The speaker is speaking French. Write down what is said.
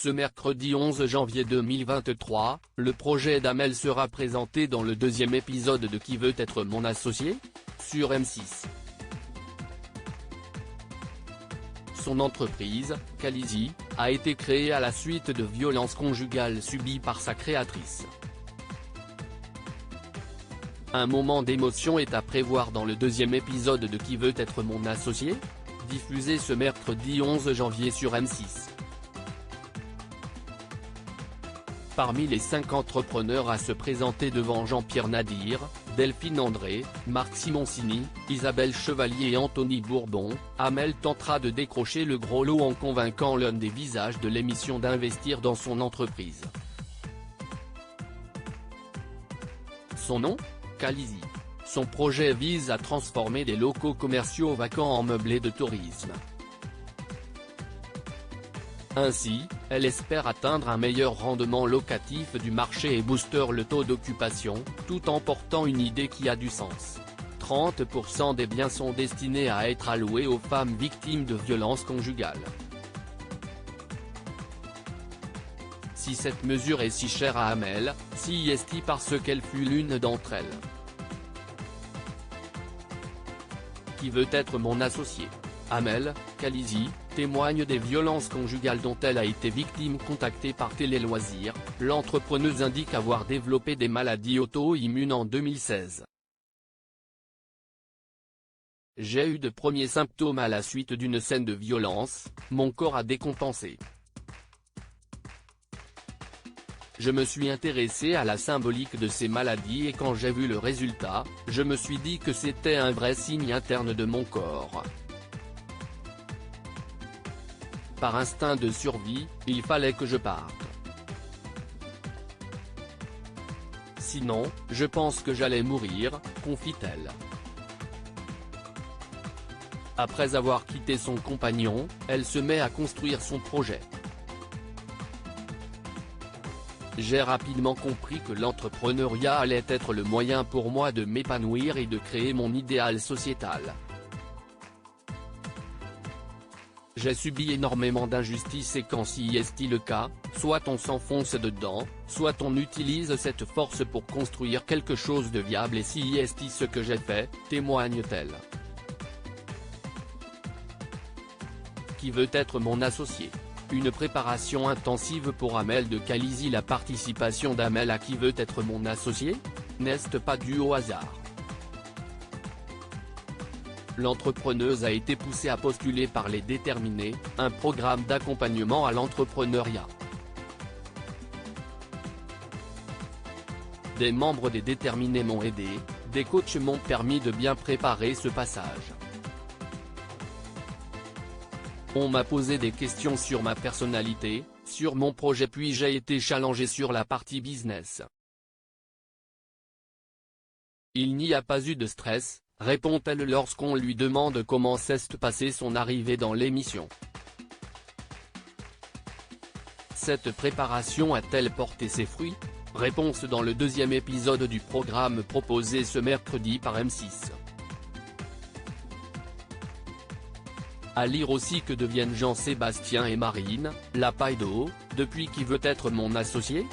Ce mercredi 11 janvier 2023, le projet d'Amel sera présenté dans le deuxième épisode de Qui veut être mon associé ? Sur M6. Son entreprise, Calisi, a été créée à la suite de violences conjugales subies par sa créatrice. Un moment d'émotion est à prévoir dans le deuxième épisode de Qui veut être mon associé ? Diffusé ce mercredi 11 janvier sur M6. Parmi les 5 entrepreneurs à se présenter devant Jean-Pierre Nadir, Delphine André, Marc Simoncini, Isabelle Chevalier et Anthony Bourbon, Amel tentera de décrocher le gros lot en convainquant l'un des visages de l'émission d'investir dans son entreprise. Son nom ? Calisi. Son projet vise à transformer des locaux commerciaux vacants en meublés de tourisme. Ainsi, elle espère atteindre un meilleur rendement locatif du marché et booster le taux d'occupation, tout en portant une idée qui a du sens. 30% des biens sont destinés à être alloués aux femmes victimes de violences conjugales. Si cette mesure est si chère à Amel, si est-il parce qu'elle fut l'une d'entre elles. Qui veut être mon associé ? Amel, Calisi, témoigne des violences conjugales dont elle a été victime. Contactée par Télé Loisirs, l'entrepreneuse indique avoir développé des maladies auto-immunes en 2016. J'ai eu de premiers symptômes à la suite d'une scène de violence, mon corps a décompensé. Je me suis intéressé à la symbolique de ces maladies et quand j'ai vu le résultat, je me suis dit que c'était un vrai signe interne de mon corps. Par instinct de survie, il fallait que je parte. Sinon, je pense que j'allais mourir, confie-t-elle. Après avoir quitté son compagnon, elle se met à construire son projet. J'ai rapidement compris que l'entrepreneuriat allait être le moyen pour moi de m'épanouir et de créer mon idéal sociétal. J'ai subi énormément d'injustices et quand si est le cas, soit on s'enfonce dedans, soit on utilise cette force pour construire quelque chose de viable et si est ce que j'ai fait, témoigne-t-elle. Qui veut être mon associé ? Une préparation intensive pour Amel de Calisi. La participation d'Amel à Qui veut être mon associé ? N'est pas due au hasard. L'entrepreneuse a été poussée à postuler par Les Déterminés, un programme d'accompagnement à l'entrepreneuriat. Des membres des Déterminés m'ont aidé, des coachs m'ont permis de bien préparer ce passage. On m'a posé des questions sur ma personnalité, sur mon projet puis j'ai été challengé sur la partie business. Il n'y a pas eu de stress, répond-elle lorsqu'on lui demande comment s'est passée son arrivée dans l'émission. Cette préparation a-t-elle porté ses fruits ? Réponse dans le deuxième épisode du programme proposé ce mercredi par M6. À lire aussi que deviennent Jean-Sébastien et Marine, la paille d'eau, depuis Qui veut être mon associé ?